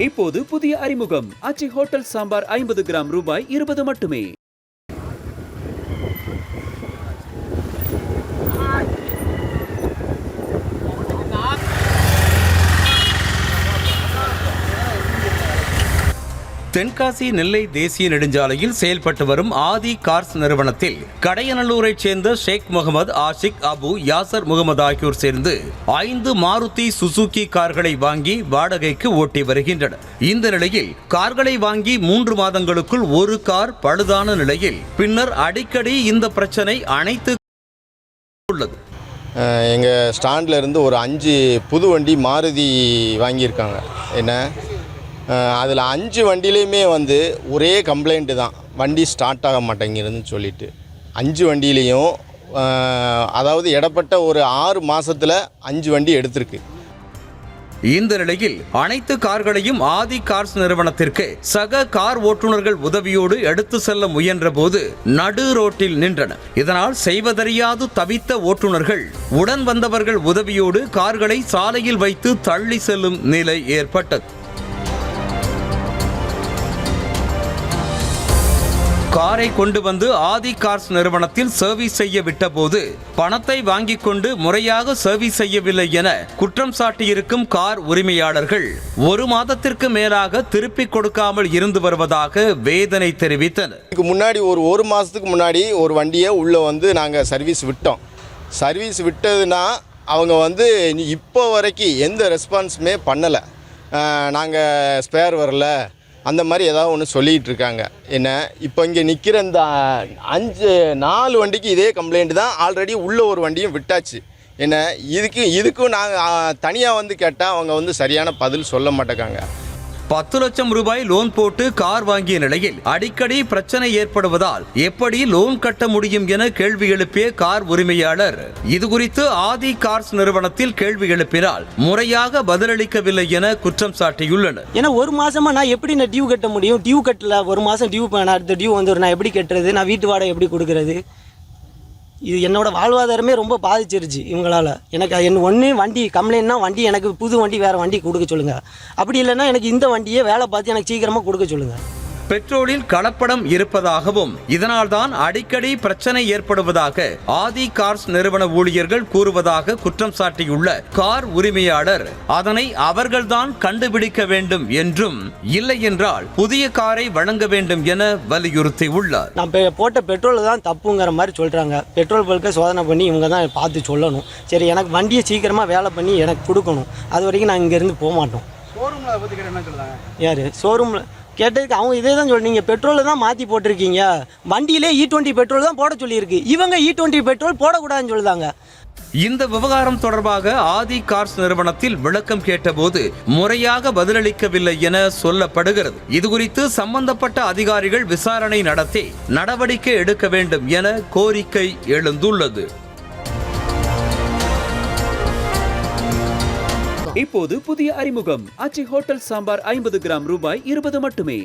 இப்போது புதிய அறிமுகம் ஆச்சி ஹோட்டல் சாம்பார் 50 கிராம் ரூபாய் 20 மட்டுமே. தென்காசி நெல்லை தேசிய நெடுஞ்சாலையில் செயல்பட்டு வரும் ஆதி கார்ஸ் நிறுவனத்தில் கடையநல்லூரைச் சேர்ந்த ஷேக் முகமது ஆஷிக் அபு யாசர் முகமது ஆகியோர் சேர்ந்து 5 மாருதி சுசுகி கார்களை வாங்கி வாடகைக்கு ஓட்டி வருகின்றனர். இந்த நிலையில் கார்களை வாங்கி 3 மாதங்களுக்குள் ஒரு கார் பழுதான நிலையில் பின்னர் அடிக்கடி இந்த பிரச்சனை அனைத்து உள்ளது. எங்கள் ஸ்டாண்டில் இருந்து ஒரு 5 புது வண்டி மாருதி வாங்கியிருக்காங்க. என்ன அதில் 5 வண்டியிலையுமே ஒரே கம்ப்ளைண்ட்டு தான், வண்டி ஸ்டார்ட் ஆக மாட்டேங்கிறதுன்னு சொல்லிட்டு 5 வண்டியிலையும் அதாவது இடப்பட்ட ஒரு 6 மாதத்தில் 5 வண்டி எடுத்திருக்கு. இந்த நிலையில் அனைத்து கார்களையும் ஆதி கார்ஸ் நிறுவனத்திற்கு சக கார் ஓட்டுநர்கள் உதவியோடு எடுத்து செல்ல முயன்ற போது நடு ரோட்டில் நின்றன. இதனால் செய்வதறியாது தவித்த ஓட்டுநர்கள் உடன் வந்தவர்கள் உதவியோடு கார்களை சாலையில் வைத்து தள்ளி செல்லும் நிலை ஏற்பட்டது. காரை கொண்டு வந்து ஆதி கார்ஸ் நிறுவனத்தில் சர்வீஸ் செய்ய விட்டபோது பணத்தை வாங்கிக் கொண்டு முறையாக சர்வீஸ் செய்யவில்லை என குற்றம் சாட்டியிருக்கும் கார் உரிமையாளர்கள் 1 மாதத்திற்கு மேலாக திருப்பிக் கொடுக்காமல் இருந்து வருவதாக வேதனை தெரிவித்தனர். முன்னாடி ஒரு மாதத்துக்கு முன்னாடி ஒரு வண்டியை உள்ளே நாங்கள் சர்வீஸ் விட்டோம். சர்வீஸ் விட்டதுன்னா அவங்க இப்போ வரைக்கும் எந்த ரெஸ்பான்ஸுமே பண்ணலை. நாங்கள் ஸ்பேர் வரல அந்த மாதிரி ஏதாவது ஒன்று சொல்லிகிட்டு இருக்காங்க. என்ன இப்போ இங்கே நிற்கிற இந்த 4 வண்டிக்கு இதே கம்ப்ளைண்ட் தான். ஆல்ரெடி உள்ள ஒரு வண்டியும் விட்டாச்சு. என்ன இதுக்கும் நாங்கள் தனியாக கேட்டால் அவங்க சரியான பதில் சொல்ல மாட்டேங்காங்க. 10 லட்சம் ரூபாய் லோன் போட்டு கார் வாங்கிய நிலையில் அடிக்கடி பிரச்சனை ஏற்படுவதால் எப்படி லோன் கட்ட முடியும் என கேள்வி எழுப்பிய கார் உரிமையாளர் இதுகுறித்து ஆதி கார்ஸ் நிறுவனத்தில் கேள்வி எழுப்பினால் முறையாக பதிலளிக்கவில்லை என குற்றம் சாட்டியுள்ளனர். ஏன்னா 1 மாசமா நான் எப்படி டியூ கட்ட முடியும்? டியூ கட்டல, 1 மாசம் டியூ அடுத்த டியூ நான் எப்படி கட்டுறது? நான் வீட்டு வாடகை எப்படி கொடுக்கறது? இது என்னோட வாழ்வாதாரமே ரொம்ப பாதிச்சிருச்சு இவங்களால். எனக்கு ஒன்று வண்டி கம்ப்ளைண்ட்னா வண்டி எனக்கு புது வண்டி வேறு வண்டி கொடுக்க சொல்லுங்கள். அப்படி இல்லைன்னா எனக்கு இந்த வண்டியே வேலை பார்த்து எனக்கு சீக்கிரமாக கொடுக்க சொல்லுங்கள். பெட்ரோலில் கலப்படம் இருப்பதாகவும் இதனால்தான் அடிக்கடி பிரச்சனை ஏற்படுவதாக ஆதி கார்ஸ் நிறுவன ஊழியர்கள் கூறுவதாக குற்றம் சாட்டியுள்ள கார் உரிமையாளர் அதனை அவர்கள்தான் கண்டுபிடிக்க வேண்டும் என்றும் இல்லை என்றால் புதிய காரை வழங்க வேண்டும் என வலியுறுத்தியுள்ளார். நான் போட்ட பெட்ரோல் தான் தப்புங்கிற மாதிரி சொல்றாங்க. பெட்ரோல் பல்கை சோதனை பண்ணி இவங்க தான் பார்த்து சொல்லணும். சரி, எனக்கு வண்டியை சீக்கிரமாக வேலை பண்ணி எனக்கு கொடுக்கணும். அது வரைக்கும் நான் இங்கேருந்து போக மாட்டோம். ஷோரூமில் பற்றி என்ன சொல்கிறாங்க? யார் ஷோரூமில் கேட்டதுக்கு அவங்க இதே தான் சொல்றீங்க, பெட்ரோல் தான் மாற்றி போட்டிருக்கீங்க, வண்டியிலே E20 பெட்ரோல் தான் போட சொல்லியிருக்கு, இவங்க E20 பெட்ரோல் போடக்கூடாதுன்னு சொல்லுதாங்க. இந்த விவகாரம் தொடர்பாக ஆதி கார்ஸ் நிறுவனத்தில் விளக்கம் கேட்டபோது முறையாக பதிலளிக்கவில்லை என சொல்லப்படுகிறது. இதுகுறித்து சம்பந்தப்பட்ட அதிகாரிகள் விசாரணை நடத்தி நடவடிக்கை எடுக்க வேண்டும் என கோரிக்கை எழுந்துள்ளது. இப்போது புதிய அறிமுகம் ஆச்சி ஹோட்டல் சாம்பார் 50 கிராம் ரூபாய் 20 மட்டுமே.